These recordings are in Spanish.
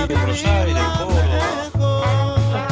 Aires, Buenos Aires, Córdoba.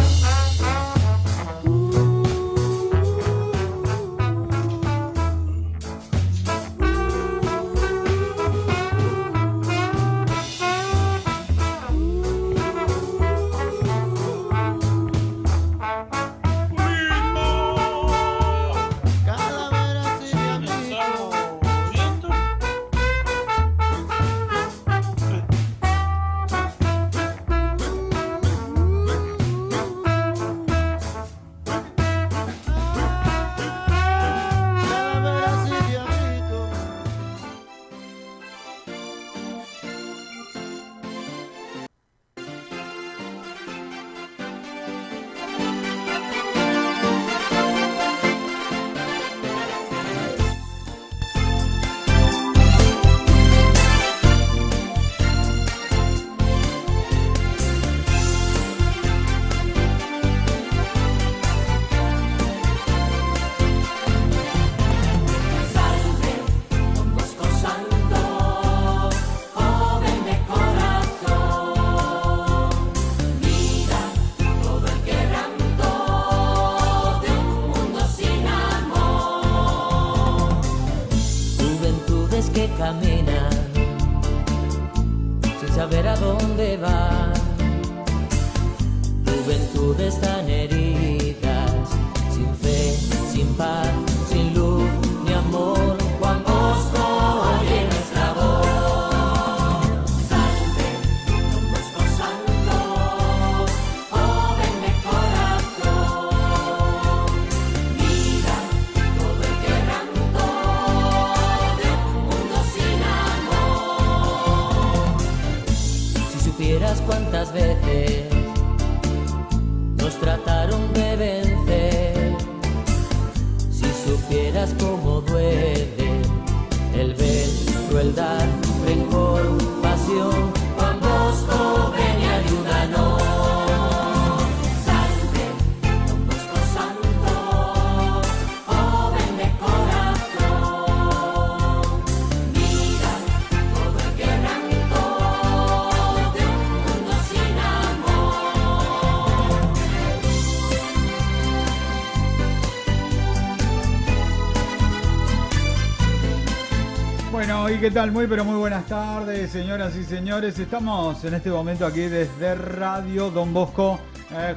¿Qué tal? Muy pero muy buenas tardes, señoras y señores. Estamos en este momento aquí desde Radio Don Bosco,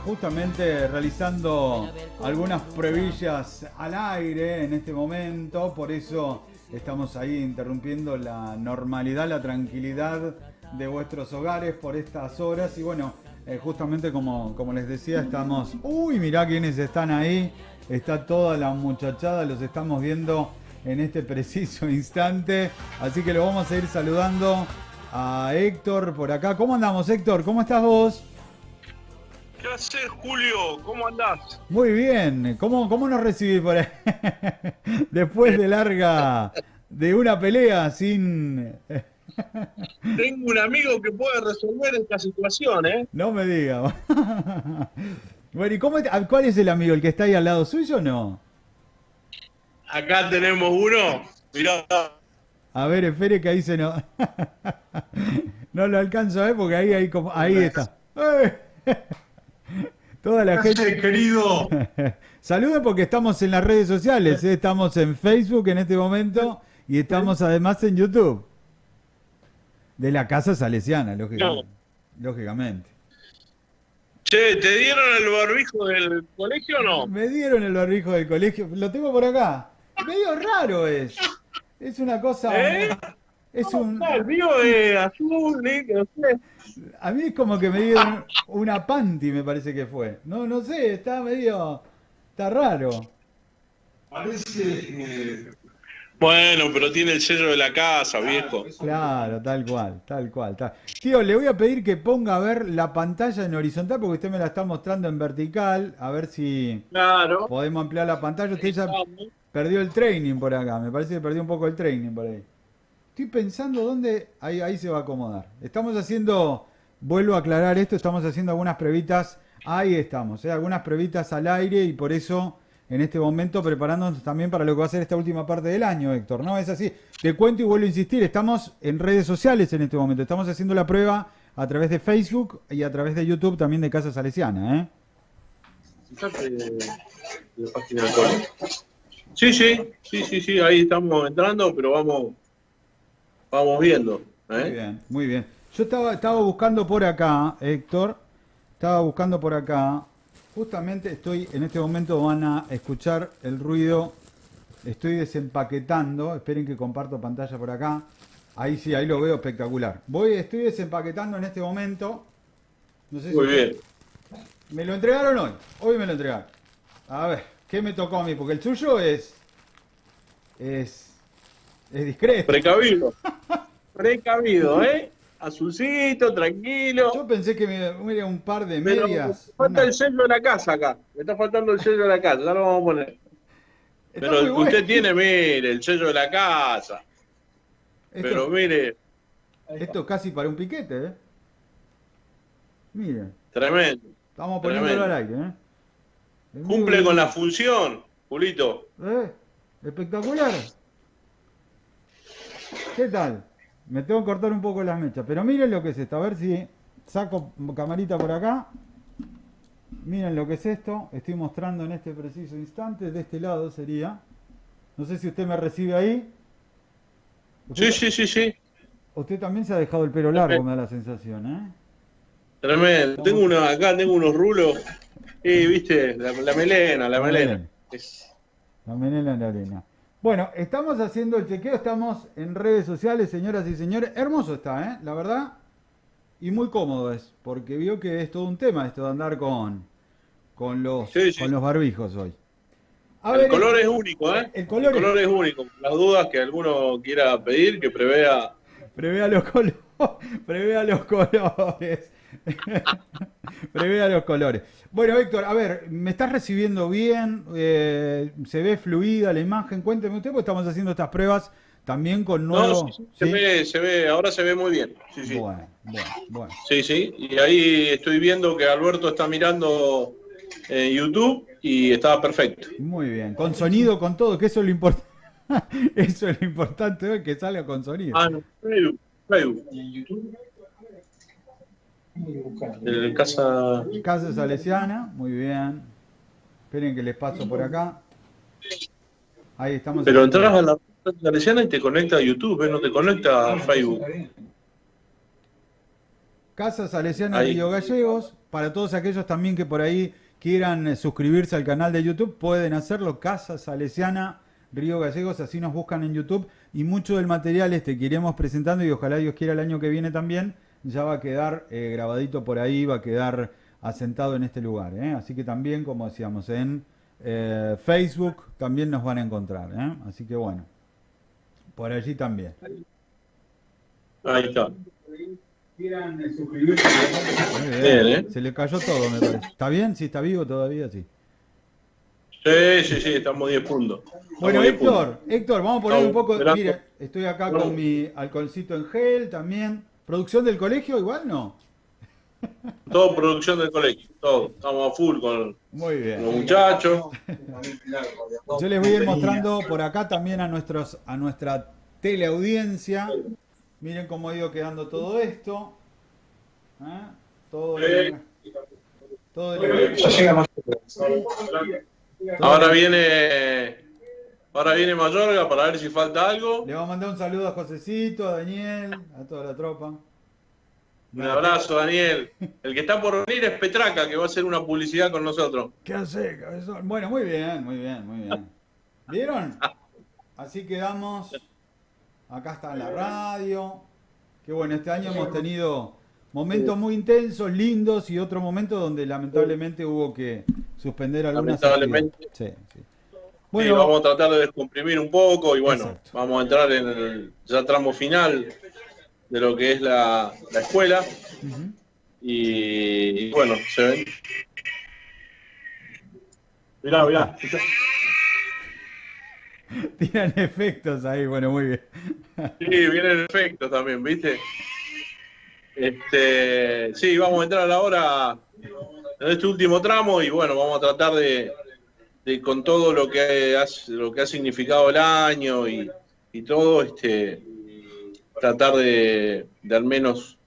justamente realizando algunas pruebillas al aire en este momento. Por eso estamos ahí interrumpiendo la normalidad, la tranquilidad de vuestros hogares por estas horas. Y bueno, justamente como les decía, estamos... ¡Uy! Mirá quiénes están ahí. Está toda la muchachada, los estamos viendo en este preciso instante, así que lo vamos a ir saludando a Héctor por acá. ¿Cómo andamos, Héctor? ¿Cómo estás vos? ¿Qué haces, Julio? ¿Cómo andás? Muy bien. ¿Cómo nos recibís por ahí? Después de una pelea sin... Tengo un amigo que puede resolver esta situación, ¿eh? No me digas. Bueno, ¿y cuál es el amigo? ¿El que está ahí al lado suyo o no? Acá tenemos uno, mirá. A ver, espere que ahí se no... No lo alcanzo a ver porque ahí está. Toda la gente... querido. Saluden porque estamos en las redes sociales, ¿eh? Estamos en Facebook en este momento y estamos además en YouTube. De la Casa Salesiana, lógicamente. Che, ¿te dieron el barbijo del colegio o no? Me dieron el barbijo del colegio, lo tengo por acá. Medio raro es una cosa... Es un... El mío es azul, no sé. A mí es como que me dieron una panty, me parece que fue. No sé, está raro. Parece... Bueno, pero tiene el sello de la casa, viejo. Claro, tal cual. Tío, le voy a pedir que ponga a ver la pantalla en horizontal porque usted me la está mostrando en vertical. A ver si podemos ampliar la pantalla. Usted ya perdió el training por acá. Me parece que perdió un poco el training por ahí. Estoy pensando dónde... Ahí se va a acomodar. Estamos haciendo... Vuelvo a aclarar esto. Estamos haciendo algunas pruebitas. Ahí estamos. Algunas pruebitas al aire y por eso... En este momento preparándonos también para lo que va a ser esta última parte del año, Héctor, ¿no? Es así. Te cuento y vuelvo a insistir, estamos en redes sociales en este momento. Estamos haciendo la prueba a través de Facebook y a través de YouTube también de Casa Salesiana, ¿eh? Fíjate la página del cole. Sí, ahí estamos entrando, pero vamos viendo. Muy bien, muy bien. Yo estaba buscando por acá, Héctor, justamente en este momento van a escuchar el ruido, estoy desempaquetando, esperen que comparto pantalla por acá, ahí sí, ahí lo veo espectacular. Estoy desempaquetando en este momento, no sé si Muy bien. me lo entregaron hoy me lo entregaron. A ver, ¿qué me tocó a mí? Porque el suyo es discreto. Precavido, ¿eh? Azulcito, tranquilo. Yo pensé que me era un par de Pero medias. me falta el sello de la casa acá. Me está faltando el sello de la casa, ya lo vamos a poner. Está Pero el muy que usted bueno. tiene, mire, el sello de la casa. Pero mire, Esto es casi para un piquete, ¿eh? Miren, tremendo. estamos poniéndolo al Tremendo. aire, ¿eh? Cumple con la función, Julito. Espectacular. ¿Qué tal? Me tengo que cortar un poco las mechas, pero miren lo que es esto. A ver si saco camarita por acá. Miren lo que es esto. Estoy mostrando en este preciso instante. De este lado sería. No sé si usted me recibe ahí. Sí. Usted también se ha dejado el pelo largo, me da la sensación, ¿eh? Tremendo. Acá tengo unos rulos. Viste, la melena. La melena en la arena. Bueno, estamos haciendo el chequeo, estamos en redes sociales, señoras y señores. Hermoso está, ¿eh? La verdad. Y muy cómodo es, porque vio que es todo un tema esto de andar con los barbijos hoy. El color es único, ¿eh? El color es único. Las dudas que alguno quiera pedir, que prevea. Prevea los colores. Prevea los colores. Prevea los colores. Bueno, Héctor, a ver, ¿me estás recibiendo bien? ¿Se ve fluida la imagen? Cuénteme usted, porque estamos haciendo estas pruebas también con nuevos... No, sí. Se ve, ahora se ve muy bien. Sí. Bueno. Sí. Y ahí estoy viendo que Alberto está mirando en YouTube y estaba perfecto. Muy bien, con sonido, con todo, que eso es lo importante. Eso es lo importante, que salga con sonido. No, Facebook. ¿Y en YouTube? Casa Salesiana, muy bien. Esperen que les paso por acá. Ahí estamos. Pero entras a la Casa Salesiana y te conecta a YouTube, no te conecta a Facebook. Casa Salesiana Río Gallegos. Para todos aquellos también que por ahí quieran suscribirse al canal de YouTube, pueden hacerlo. Casa Salesiana Río Gallegos, así nos buscan en YouTube. Y mucho del material que iremos presentando, y ojalá Dios quiera el año que viene también, ya va a quedar grabadito por ahí, va a quedar asentado en este lugar, ¿eh? Así que también, como decíamos, en Facebook también nos van a encontrar, ¿eh? Así que bueno, por allí también. Ahí está. Quieran suscribirse. Bien, Se le cayó todo, me parece. ¿Está bien? ¿Sí está vivo todavía? Sí. Sí, estamos 10 puntos. Bueno, Héctor, vamos a poner un poco... Mire, estoy acá con mi alcoholcito en gel también. ¿Producción del colegio igual no? Todo producción del colegio, todo. Estamos a full con muy bien, los muchachos. Yo les voy a ir mostrando por acá también a nuestra teleaudiencia. Miren cómo ha ido quedando todo esto. Todo Ahora viene Mayorga para ver si falta algo. Le vamos a mandar un saludo a Josecito, a Daniel, a toda la tropa. Un abrazo, Daniel. El que está por venir es Petraca, que va a hacer una publicidad con nosotros. ¿Qué hace, cabezón? Bueno, muy bien. ¿Vieron? Así quedamos. Acá está la radio. Que bueno, este año hemos tenido momentos muy intensos, lindos, y otro momento donde lamentablemente hubo que suspender algunas actividades. Sí. Bueno, sí, vamos a tratar de descomprimir un poco y bueno, exacto. Vamos a entrar en el ya tramo final de lo que es la escuela. Y bueno, se ven. Mirá. Tiran efectos ahí, bueno, muy bien. Sí, vienen efectos también, ¿viste? Sí, vamos a entrar ahora en este último tramo y bueno, vamos a tratar de con todo lo que ha significado el año y todo, tratar de al menos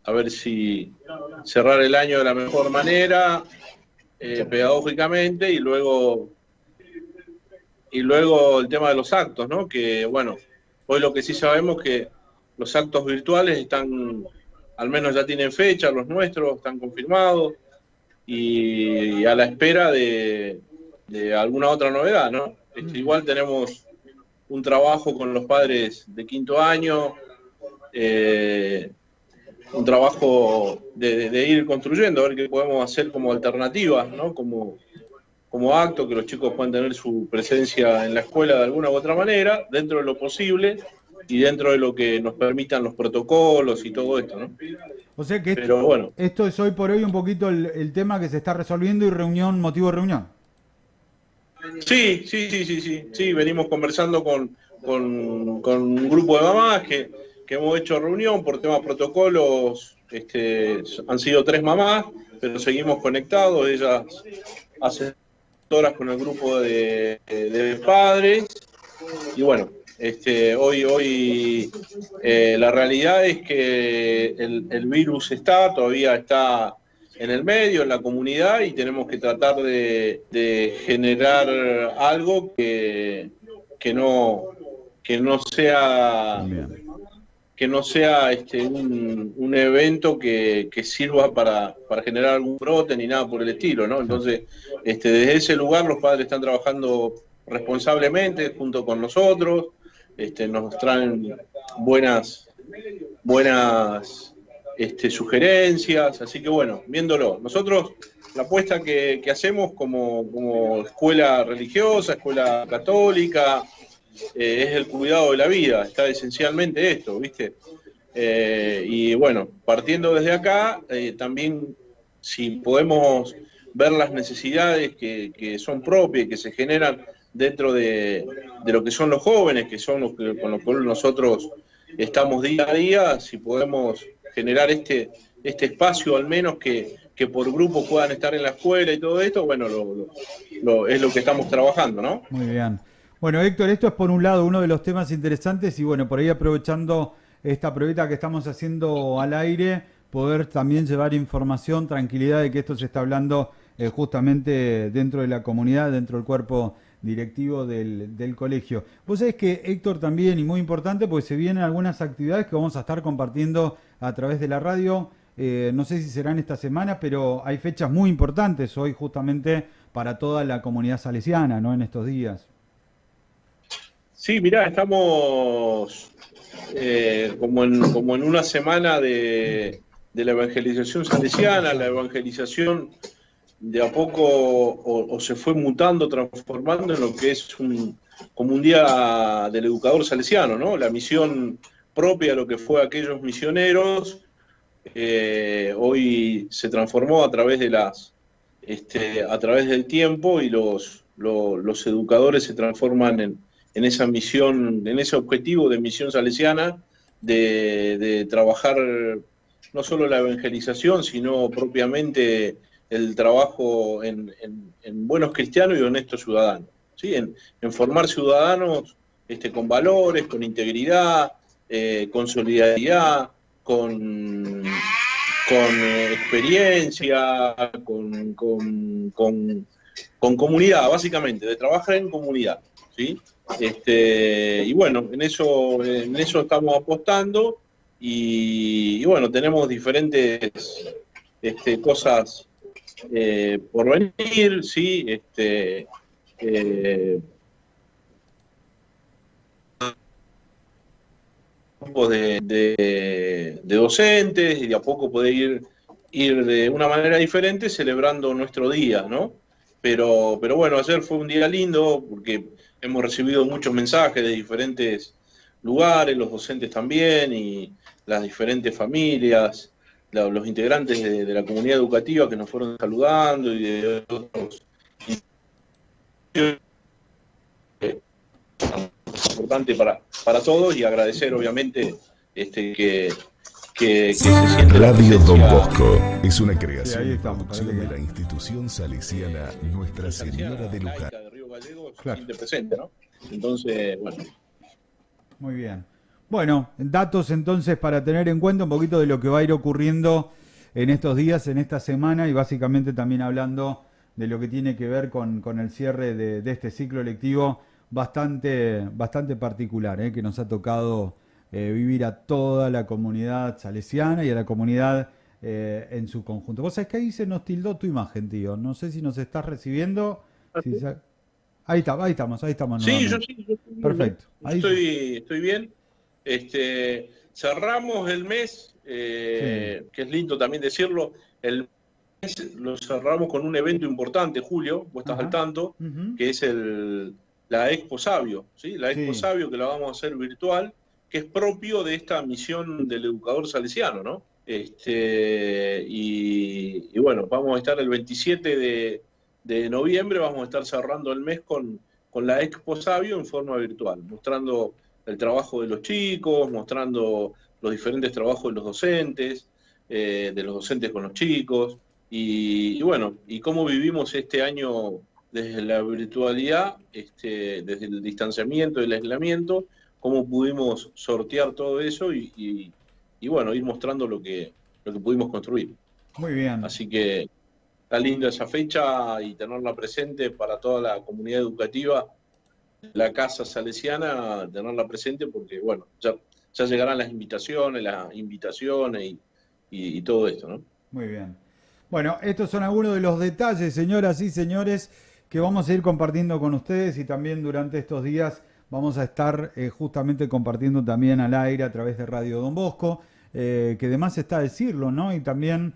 a ver si cerrar el año de la mejor manera, pedagógicamente, y luego el tema de los actos, ¿no? Que bueno, hoy lo que sí sabemos que los actos virtuales están, al menos ya tienen fecha, los nuestros están confirmados, y a la espera de alguna otra novedad, ¿no? Igual tenemos un trabajo con los padres de quinto año, un trabajo de ir construyendo, a ver qué podemos hacer como alternativa, ¿no? Como acto, que los chicos puedan tener su presencia en la escuela de alguna u otra manera, dentro de lo posible y dentro de lo que nos permitan los protocolos y todo esto, ¿no? O sea que Pero bueno, esto es hoy por hoy un poquito el tema que se está resolviendo y motivo de reunión. Sí, venimos conversando con un grupo de mamás que hemos hecho reunión por temas protocolos, han sido 3 mamás, pero seguimos conectados, ellas hacen horas con el grupo de padres, y bueno, hoy la realidad es que el virus todavía está en el medio, en la comunidad, y tenemos que tratar de generar algo que no sea un evento que sirva para generar algún brote ni nada por el estilo, ¿no? Entonces, desde ese lugar los padres están trabajando responsablemente junto con nosotros, nos traen buenas sugerencias, así que bueno, viéndolo. Nosotros, la apuesta que hacemos como escuela religiosa, escuela católica, es el cuidado de la vida, está esencialmente esto, ¿viste? Y bueno, partiendo desde acá, también si podemos ver las necesidades que son propias y que se generan dentro de lo que son los jóvenes, que son los con los cuales nosotros estamos día a día, si podemos generar este espacio al menos que por grupo puedan estar en la escuela y todo esto, bueno, es lo que estamos trabajando, ¿no? Muy bien. Bueno, Héctor, esto es por un lado uno de los temas interesantes y bueno, por ahí aprovechando esta pruebita que estamos haciendo al aire, poder también llevar información, tranquilidad de que esto se está hablando justamente dentro de la comunidad, dentro del cuerpo directivo del colegio. Vos sabés que, Héctor, también, y muy importante, porque se vienen algunas actividades que vamos a estar compartiendo a través de la radio, no sé si serán esta semana, pero hay fechas muy importantes hoy justamente para toda la comunidad salesiana, ¿no? En estos días. Sí, mirá, estamos como en una semana de la evangelización salesiana. La evangelización de a poco o se fue mutando, transformando en lo que es como un día del educador salesiano, ¿no? La misión propia de lo que fue aquellos misioneros, hoy se transformó a través de a través del tiempo, y los educadores se transforman en esa misión, en ese objetivo de misión salesiana, de trabajar no solo la evangelización, sino propiamente el trabajo en buenos cristianos y honestos ciudadanos, ¿sí? En formar ciudadanos con valores, con integridad, con solidaridad, con experiencia, con comunidad, básicamente, de trabajar en comunidad, ¿sí? Y bueno, en eso estamos apostando, y bueno, tenemos diferentes cosas por venir, ¿sí? Grupos de docentes, y de a poco poder ir de una manera diferente celebrando nuestro día, ¿no? Pero bueno, ayer fue un día lindo porque hemos recibido muchos mensajes de diferentes lugares, los docentes también, y las diferentes familias, los integrantes de la comunidad educativa que nos fueron saludando, y de otros. Importante para todos, y agradecer obviamente que se siente Radio Don Bosco es una creación Sí, y estamos, producción de la institución salesiana Nuestra Señora de Luján. De Río Gallegos, Claro. siempre presente, ¿no? Entonces, bueno. Muy bien. Bueno, datos entonces para tener en cuenta un poquito de lo que va a ir ocurriendo en estos días, en esta semana y básicamente también hablando de lo que tiene que ver con el cierre de este ciclo lectivo bastante particular, que nos ha tocado vivir a toda la comunidad salesiana y a la comunidad en su conjunto. Vos sabés que ahí se nos tildó tu imagen, tío. No sé si nos estás recibiendo. Si sa- ahí estamos Sí, nuevamente. yo estoy bien, ¿eh? Perfecto. Ahí sí. Estoy bien. Cerramos el mes, Sí. que es lindo también decirlo, el mes lo cerramos con un evento importante, Julio, vos estás al Ajá. tanto, Ujú. que es la Expo Sabio, ¿sí? La Expo Sí. Sabio que la vamos a hacer virtual, que es propio de esta misión del educador salesiano, ¿no? Y bueno, vamos a estar el 27 de noviembre, vamos a estar cerrando el mes con la Expo Sabio en forma virtual, mostrando el trabajo de los chicos, mostrando los diferentes trabajos de los docentes con los chicos, y bueno, y cómo vivimos este año desde la virtualidad, desde el distanciamiento, el aislamiento, cómo pudimos sortear todo eso y bueno, ir mostrando lo que pudimos construir. Muy bien. Así que está linda esa fecha y tenerla presente para toda la comunidad educativa, la Casa Salesiana, tenerla presente porque, bueno, ya llegarán las invitaciones y todo esto, ¿no? Muy bien. Bueno, estos son algunos de los detalles, señoras y señores, que vamos a ir compartiendo con ustedes y también durante estos días vamos a estar justamente compartiendo también al aire a través de Radio Don Bosco, que además está decirlo, ¿no? Y también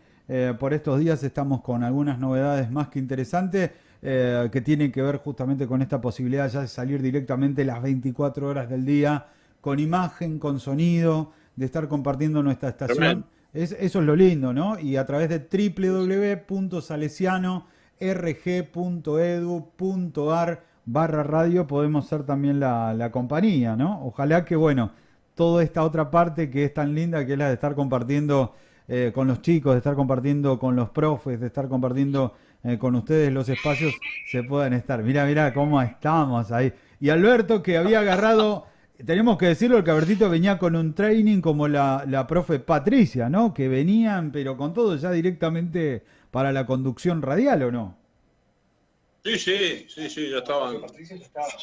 por estos días estamos con algunas novedades más que interesantes que tienen que ver justamente con esta posibilidad ya de salir directamente las 24 horas del día con imagen, con sonido, de estar compartiendo nuestra estación. Tremendo. Eso es lo lindo, ¿no? Y a través de www.salesianorg.edu.ar/radio podemos ser también la compañía, ¿no? Ojalá que, bueno, toda esta otra parte que es tan linda, que es la de estar compartiendo con los chicos, de estar compartiendo con los profes, de estar compartiendo con ustedes los espacios, se puedan estar. Mirá cómo estamos ahí. Y Alberto, que había agarrado... Tenemos que decirlo, que Albertito venía con un training como la profe Patricia, ¿no? Que venían, pero con todo ya directamente para la conducción radial, ¿o no? Sí, ya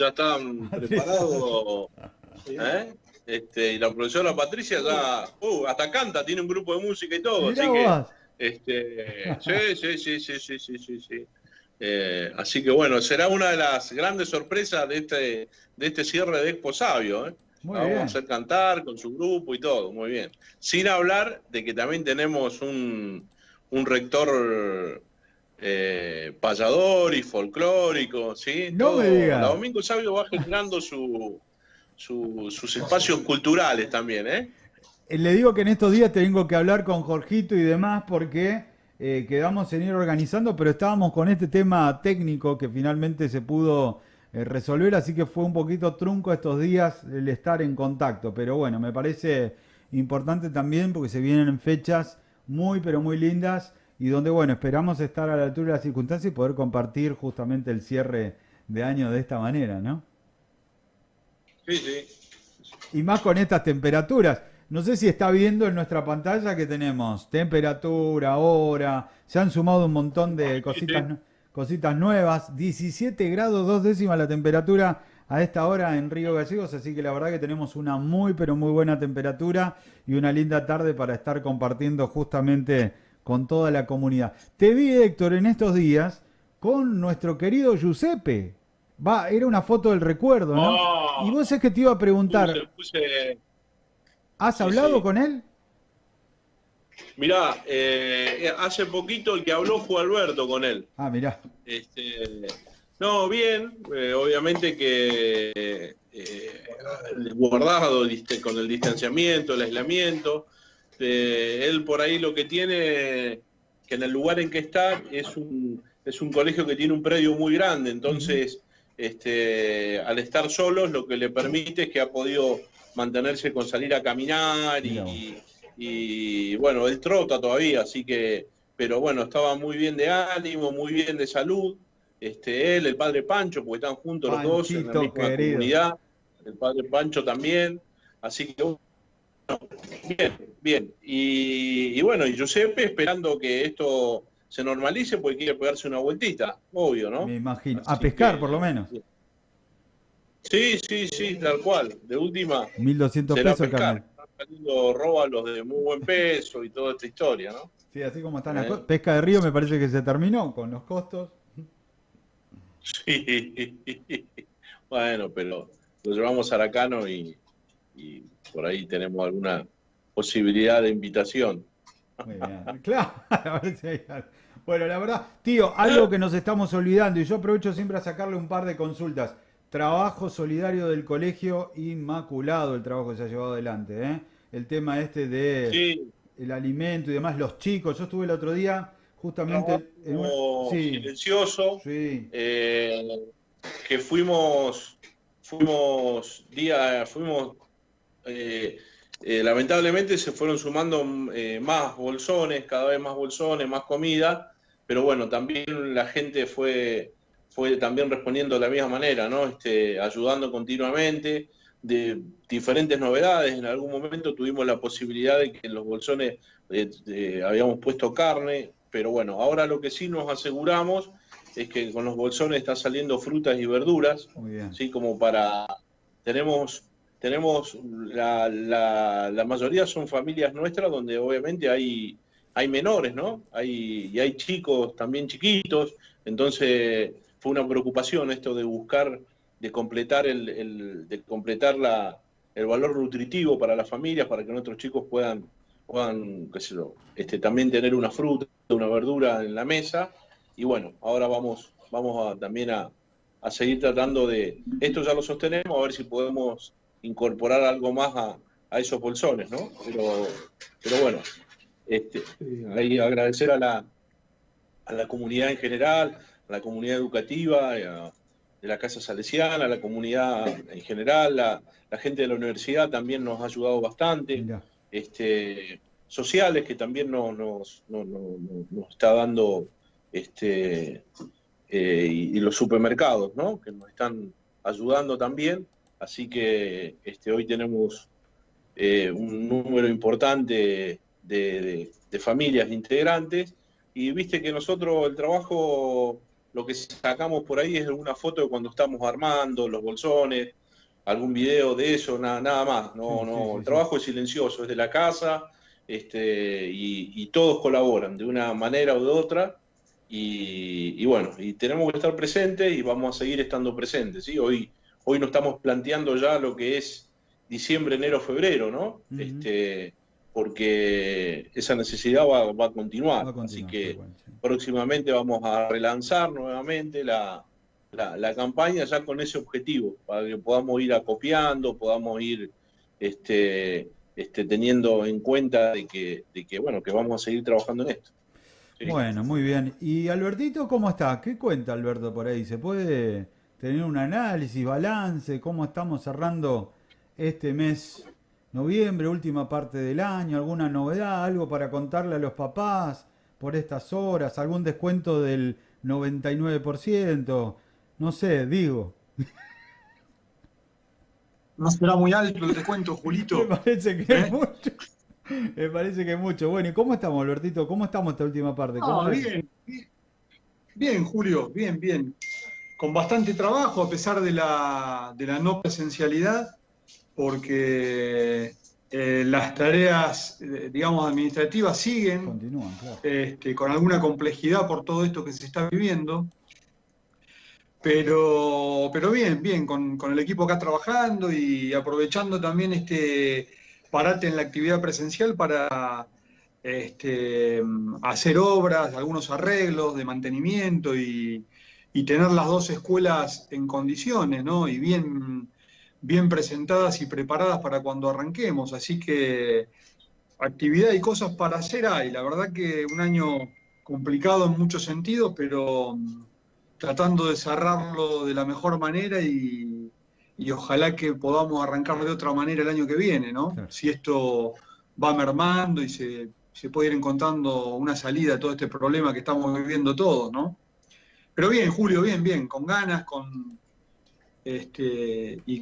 estaban preparados, ¿eh? Y la profesora Patricia ya, hasta canta, tiene un grupo de música y todo, Mirá así que, vos. sí. Así que bueno, será una de las grandes sorpresas de este cierre de Expo Sabio, ¿eh? Muy La vamos a bien. hacer cantar con su grupo y todo, muy bien. Sin hablar de que también tenemos un rector payador y folclórico, ¿sí? No me Todo. La digas. Domingo Sabio va generando sus espacios culturales también, ¿eh? Le digo que en estos días tengo que hablar con Jorgito y demás porque quedamos en ir organizando, pero estábamos con este tema técnico que finalmente se pudo resolver, así que fue un poquito trunco estos días el estar en contacto. Pero bueno, me parece importante también porque se vienen fechas muy, pero muy lindas y donde, bueno, esperamos estar a la altura de las circunstancias y poder compartir justamente el cierre de año de esta manera, ¿no? Sí. Y más con estas temperaturas. No sé si está viendo en nuestra pantalla que tenemos temperatura, hora, se han sumado un montón de Sí. cositas nuevas. 17 grados 2 décimas la temperatura a esta hora en Río Gallegos, así que la verdad que tenemos una muy pero muy buena temperatura y una linda tarde para estar compartiendo justamente con toda la comunidad. Te vi, Héctor, en estos días con nuestro querido Giuseppe. Era una foto del recuerdo, ¿no? Y Oh, vos es que te iba a preguntar, puse. ¿has hablado Sí. con él? Mirá, hace poquito el que habló fue Alberto con él. Ah, mirá. Este, no, bien, obviamente que guardado con el distanciamiento, el aislamiento. Él por ahí lo que tiene, que en el lugar en que está, es un colegio que tiene un predio muy grande, Ujú. entonces al estar solos lo que le permite es que ha podido mantenerse con salir a caminar Mirá vos. y bueno, él trota todavía, así que, pero bueno, estaba muy bien de ánimo, muy bien de salud. Él, el padre Pancho, porque están juntos los dos en la Panchito misma querido. comunidad, el padre Pancho también. Así que bueno, bien, bien. Y bueno, y Giuseppe esperando que esto se normalice porque quiere pegarse una vueltita, obvio, Me ¿no? imagino. A Así pescar, por lo que menos. sí, sí, sí, tal cual. De última 1.200 será pesos el pescar. carnet. Están saliendo róbalos de muy buen peso y toda esta historia, ¿no? Sí, así como están las ¿Eh? cosas. Pesca de río me parece que se terminó con los costos. Sí. Bueno, pero lo llevamos a Aracano y por ahí tenemos alguna posibilidad de invitación. Muy bien. Claro, a ver si hay algo. Bueno, la verdad, tío, algo que nos estamos olvidando, y yo aprovecho siempre a sacarle un par de consultas. Trabajo solidario del colegio, inmaculado el trabajo que se ha llevado adelante, ¿eh? El tema este de Sí, el alimento y demás, los chicos. Yo estuve el otro día justamente en una... trabajo Sí, silencioso, sí, eh, que fuimos lamentablemente se fueron sumando más bolsones, cada vez más bolsones, más comida, pero bueno, también la gente fue también respondiendo de la misma manera, ¿no? Ayudando continuamente, de diferentes novedades. En algún momento tuvimos la posibilidad de que en los bolsones habíamos puesto carne, pero bueno, ahora lo que sí nos aseguramos es que con los bolsones están saliendo frutas y verduras, muy bien. ¿sí? Como para... Tenemos la mayoría son familias nuestras donde obviamente hay menores, ¿no? Y hay chicos también chiquitos, entonces fue una preocupación esto de buscar, de completar de completar el valor nutritivo para las familias, para que nuestros chicos puedan qué sé yo, también tener una fruta, una verdura en la mesa. Y bueno, ahora vamos también a seguir tratando de, esto ya lo sostenemos, a ver si podemos incorporar algo más a esos bolsones, ¿no? Pero bueno, ahí agradecer a la comunidad en general, a la comunidad educativa, de la Casa Salesiana, a la comunidad en general, la gente de la universidad también nos ha ayudado bastante, Mirá. Sociales que también nos está dando, y los supermercados, ¿no? Que nos están ayudando también. Así que hoy tenemos un número importante de familias integrantes y viste que nosotros el trabajo, lo que sacamos por ahí es una foto de cuando estamos armando los bolsones, algún video de eso, nada más. Sí, No, sí, no, sí, el sí. trabajo es silencioso, es de la casa, y todos colaboran de una manera u de otra. Y bueno, y tenemos que estar presentes y vamos a seguir estando presentes, ¿sí? Hoy nos estamos planteando ya lo que es diciembre, enero, febrero, ¿no? Ujú. Porque esa necesidad va a continuar. Va a Así continuar, tal que cual, sí. próximamente vamos a relanzar nuevamente la campaña ya con ese objetivo, para que podamos ir acopiando, podamos ir teniendo en cuenta bueno, que vamos a seguir trabajando en esto. ¿Sí? Bueno, muy bien. ¿Y Albertito cómo está? ¿Qué cuenta Alberto por ahí? ¿Se puede tener un análisis, balance? ¿Cómo estamos cerrando este mes, noviembre, última parte del año? ¿Alguna novedad? ¿Algo para contarle a los papás por estas horas? ¿Algún descuento del 99%? No sé, digo. No será muy alto el descuento, Me Julito. parece que es ¿Eh? mucho. Me parece que es mucho. Bueno, ¿y cómo estamos, Albertito? ¿Cómo estamos esta última parte? ¿Cómo Ah, es? bien, bien, Julio, bien, bien. Con bastante trabajo a pesar de la no presencialidad, porque las tareas, digamos, administrativas siguen Continúan, claro. con alguna complejidad por todo esto que se está viviendo. Pero bien, bien, con el equipo acá trabajando y aprovechando también este parate en la actividad presencial para hacer obras, algunos arreglos de mantenimiento y tener las dos escuelas en condiciones, ¿no? Y bien presentadas y preparadas para cuando arranquemos. Así que actividad y cosas para hacer hay. La verdad que un año complicado en muchos sentidos, pero tratando de cerrarlo de la mejor manera y ojalá que podamos arrancar de otra manera el año que viene, ¿no? Claro. Si esto va mermando y se puede ir encontrando una salida a todo este problema que estamos viviendo todos, ¿no? Pero bien, Julio, bien, bien, con ganas, y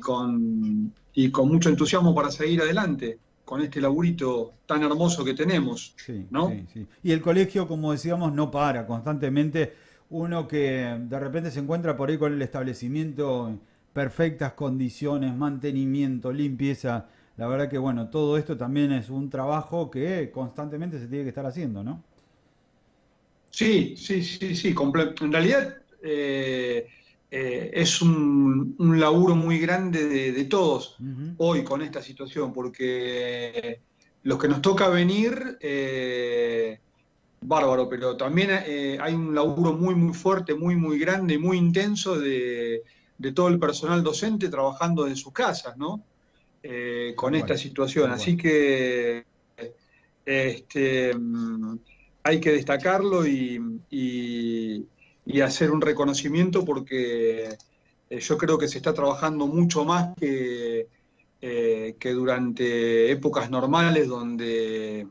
y con mucho entusiasmo para seguir adelante con este laburito tan hermoso que tenemos, Sí, ¿no? sí, sí. Y el colegio, como decíamos, no para constantemente. Uno que de repente se encuentra por ahí con el establecimiento en perfectas condiciones, mantenimiento, limpieza. La verdad que, bueno, todo esto también es un trabajo que constantemente se tiene que estar haciendo, ¿no? Sí, sí, sí, sí. En realidad es un laburo muy grande de todos Ujú. hoy con esta situación, porque los que nos toca venir, bárbaro, pero también hay un laburo muy, muy fuerte, muy, muy grande y muy intenso de todo el personal docente trabajando desde sus casas, ¿no? Tal Con esta cual, situación. tal cual. Así que hay que destacarlo y hacer un reconocimiento porque yo creo que se está trabajando mucho más que durante épocas normales donde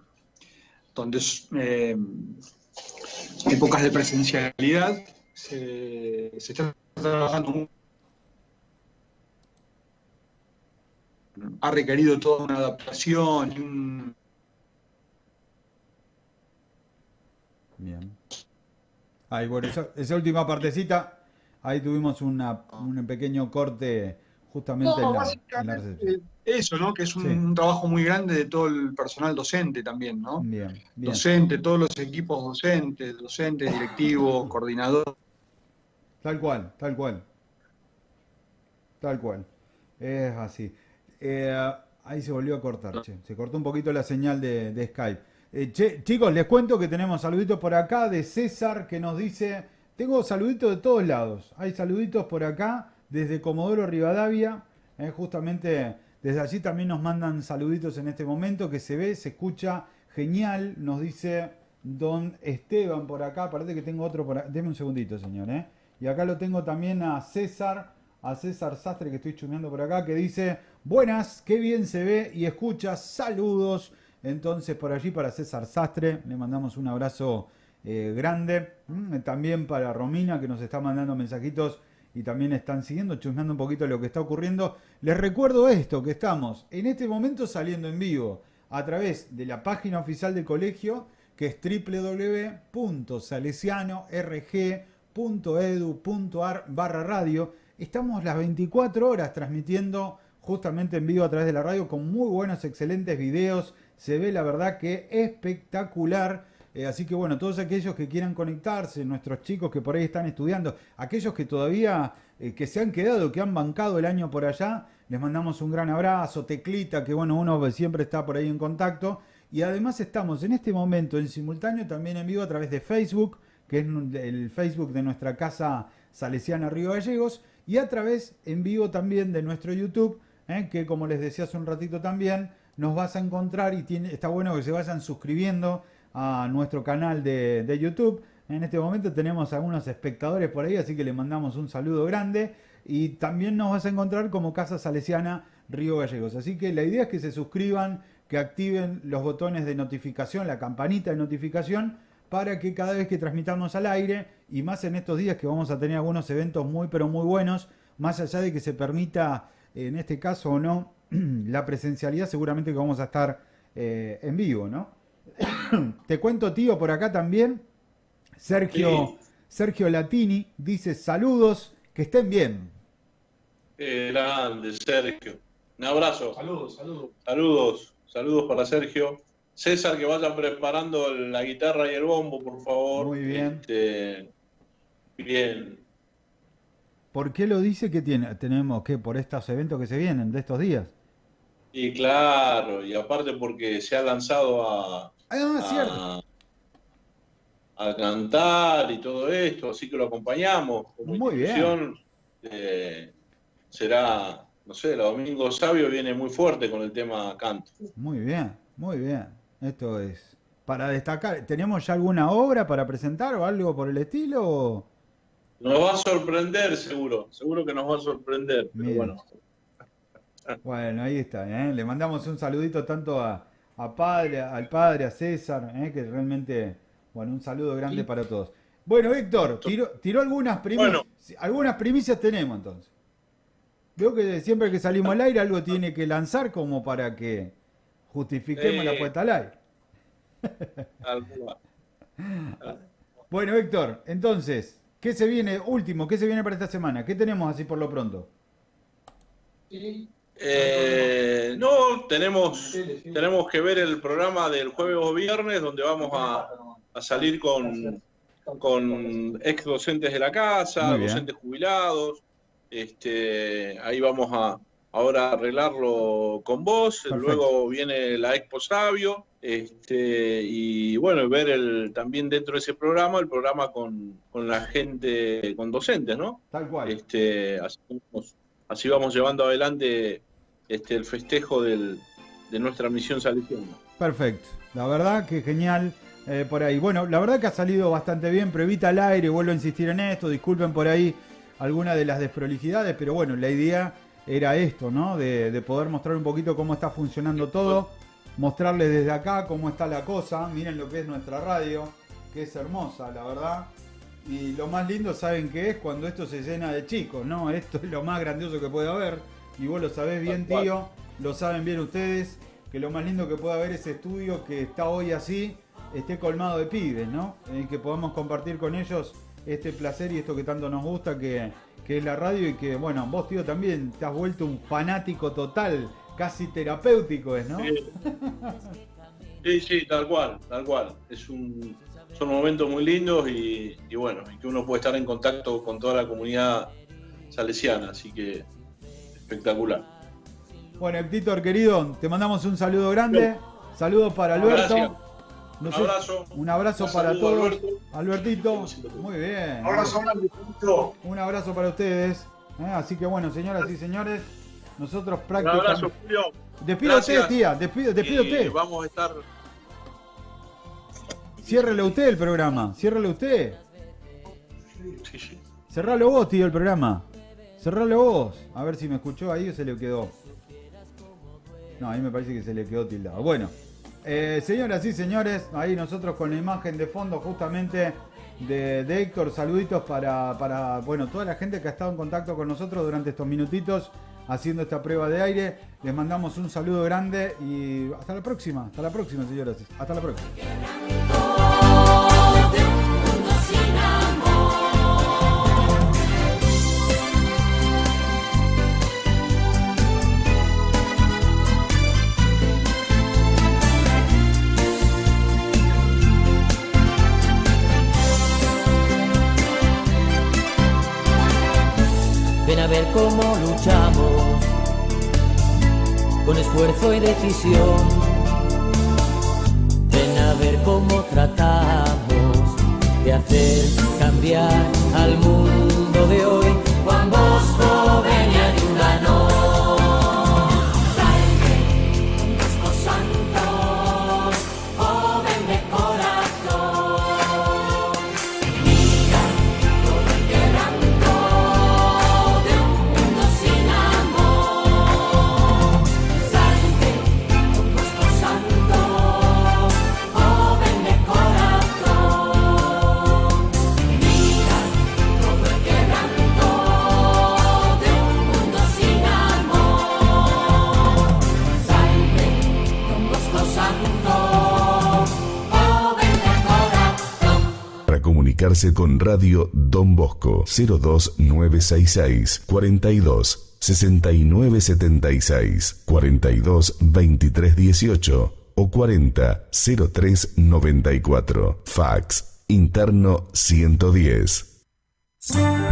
épocas de presencialidad se está trabajando mucho. Ha requerido toda una adaptación y un... Bien. Ahí, bueno, esa última partecita, ahí tuvimos un pequeño corte justamente No, en la recepción. básicamente eso, ¿no? Que es Sí, un trabajo muy grande de todo el personal docente también, ¿no? bien, bien. Docente, todos los equipos docentes, directivos, coordinadores. Tal cual, tal cual, tal cual. Es así. Ahí se volvió a cortar, che. Se cortó un poquito la señal de Skype. Chicos, les cuento que tenemos saluditos por acá de César que nos dice, tengo saluditos de todos lados. Hay saluditos por acá desde Comodoro Rivadavia. Justamente desde allí también nos mandan saluditos en este momento que se ve, se escucha genial. Nos dice don Esteban por acá. Parece que tengo otro por acá. Deme un segundito, señor. Y acá lo tengo también a César Sastre que estoy chumeando por acá, que dice, buenas, qué bien se ve y escucha, saludos. Entonces por allí para César Sastre le mandamos un abrazo grande. También para Romina que nos está mandando mensajitos y también están siguiendo, chusmeando un poquito lo que está ocurriendo. Les recuerdo esto, que estamos en este momento saliendo en vivo a través de la página oficial del colegio, que es www.salesianorg.edu.ar/radio. Estamos las 24 horas transmitiendo justamente en vivo a través de la radio con muy buenos, excelentes videos. Se ve la verdad que espectacular. Así que bueno, todos aquellos que quieran conectarse, nuestros chicos que por ahí están estudiando, aquellos que todavía que se han quedado, que han bancado el año por allá, les mandamos un gran abrazo. Teclita, que bueno, uno siempre está por ahí en contacto. Y además estamos en este momento en simultáneo también en vivo a través de Facebook, que es el Facebook de nuestra casa salesiana Río Gallegos, y a través en vivo también de nuestro YouTube, que como les decía hace un ratito también, nos vas a encontrar y está bueno que se vayan suscribiendo a nuestro canal de YouTube. En este momento tenemos algunos espectadores por ahí, así que le mandamos un saludo grande. Y también nos vas a encontrar como Casa Salesiana Río Gallegos. Así que la idea es que se suscriban, que activen los botones de notificación, la campanita de notificación, para que cada vez que transmitamos al aire, y más en estos días que vamos a tener algunos eventos muy pero muy buenos, más allá de que se permita, en este caso o no, la presencialidad, seguramente que vamos a estar en vivo, ¿no? Te cuento, tío, por acá también, Sí, Sergio Latini dice saludos, que estén bien. grande, Sergio. Un abrazo. Saludos, saludos. Saludos, saludos para Sergio. César, que vayan preparando la guitarra y el bombo, por favor. Muy bien. Bien. ¿Por qué lo dice que tenemos que por estos eventos que se vienen de estos días? Y claro, y aparte porque se ha lanzado Ah, cierto. a, a cantar y todo esto, así que lo acompañamos como Muy bien, institución. Será, no sé, la Domingo Sabio viene muy fuerte con el tema canto. muy bien, muy bien. Esto es para destacar. ¿Tenemos ya alguna obra para presentar o algo por el estilo? Nos va a sorprender, seguro que nos va a sorprender, pero Bien. bueno. Bueno, ahí está, ¿eh? Le mandamos un saludito tanto al padre, a César, que realmente, bueno, un saludo grande para todos. Bueno, Héctor, tiró algunas primicias. Bueno, Algunas primicias tenemos entonces. Veo que siempre que salimos al aire algo tiene que lanzar como para que justifiquemos la puesta al aire. Bueno, Héctor, entonces, ¿qué se viene último? ¿Qué se viene para esta semana? ¿Qué tenemos así por lo pronto? No, tenemos que ver el programa del jueves o viernes, donde vamos a salir con ex docentes de la casa, docentes jubilados. Ahí vamos a ahora arreglarlo con vos. Perfecto. Luego viene la Expo Sabio, y bueno, ver también dentro de ese programa, el programa con la gente, con docentes, ¿no? Tal cual. Así vamos llevando adelante el festejo de nuestra misión salesiana. Perfecto, la verdad que genial por ahí. Bueno, la verdad que ha salido bastante bien, Pruebita al aire, vuelvo a insistir en esto, disculpen por ahí alguna de las desprolijidades, pero bueno, la idea era esto, ¿no? De poder mostrar un poquito cómo está funcionando todo, mostrarles desde acá cómo está la cosa, miren lo que es nuestra radio, que es hermosa, la verdad. Y lo más lindo, ¿saben qué es? Cuando esto se llena de chicos, ¿no? Esto es lo más grandioso que puede haber. Y vos lo sabés bien, tío, lo saben bien ustedes, que lo más lindo que puede haber es estudio que está hoy así, esté colmado de pibes, ¿no? Que podamos compartir con ellos este placer y esto que tanto nos gusta, que es la radio, y que, bueno, vos, tío, también te has vuelto un fanático total, casi terapéutico, ¿no? Sí, tal cual. Son momentos muy lindos y bueno, y que uno puede estar en contacto con toda la comunidad salesiana, así que espectacular. Bueno, Héctor, querido, te mandamos un saludo grande, saludos para Alberto. Un abrazo para todos. Albertito, muy bien. Un abrazo para ustedes. Así que bueno, señoras y señores, nosotros prácticamente... Un abrazo, Julio. Despido usted, tía, despido usted. Vamos a estar... Ciérrelo usted el programa, ciérrelo usted. Sí. Cerralo vos, tío, el programa. Cerralo vos. A ver si me escuchó ahí o se le quedó. No, ahí me parece que se le quedó tildado. Bueno, señoras y señores, ahí nosotros con la imagen de fondo justamente de Héctor, saluditos para bueno, toda la gente que ha estado en contacto con nosotros durante estos minutitos haciendo esta prueba de aire. Les mandamos un saludo grande y hasta la próxima, señoras. Hasta la próxima. Ven a ver cómo luchamos con esfuerzo y decisión. Ven a ver cómo tratamos de hacer cambiar al mundo de hoy. Juan Bosco, ven y ayúdanos. Salve, Don Bosco Santo, joven de corazón. Mira todo el quebranto de un mundo sin amor. Salve, Don Bosco Santo, joven de corazón. Mira todo el quebranto de un mundo sin amor. Salve, Don Bosco Santo, joven de corazón. Para comunicarse con Radio Don Bosco 02966 42 69 76 42 23 18 o 40 03 94. Fax interno 110.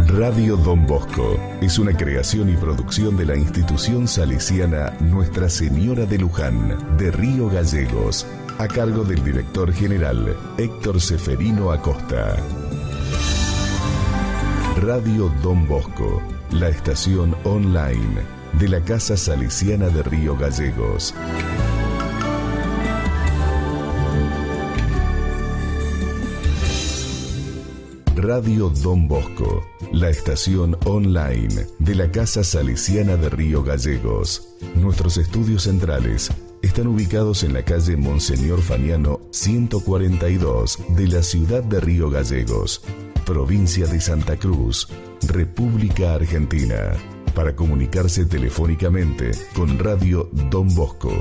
Radio Don Bosco es una creación y producción de la institución salesiana Nuestra Señora de Luján, de Río Gallegos, a cargo del director general Héctor Ceferino Acosta. Radio Don Bosco, la estación online de la Casa Salesiana de Río Gallegos. Radio Don Bosco, la estación online de la Casa Salesiana de Río Gallegos. Nuestros estudios centrales están ubicados en la calle Monseñor Faniano 142 de la ciudad de Río Gallegos, provincia de Santa Cruz, República Argentina. Para comunicarse telefónicamente con Radio Don Bosco,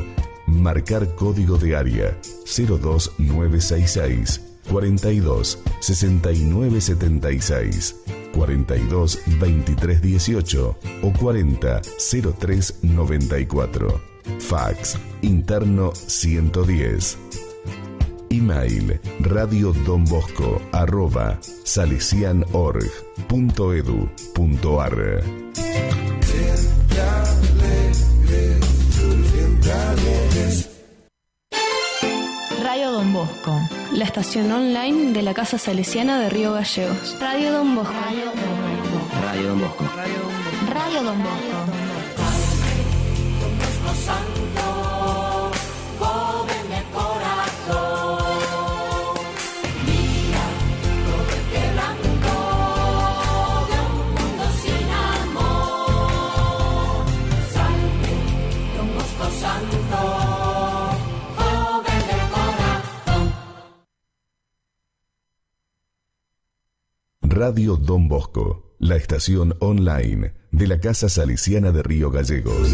marcar código de área 02966 42 69 76, 42 23 18 o 40 03 94. Fax interno 110. Email radiodonbosco@salesianorg.edu.ar. Radio Don Bosco, la estación online de la Casa Salesiana de Río Gallegos. Radio Don Bosco. Radio Don Bosco. Radio Don Bosco. Radio Don Bosco, la estación online de la Casa Salesiana de Río Gallegos.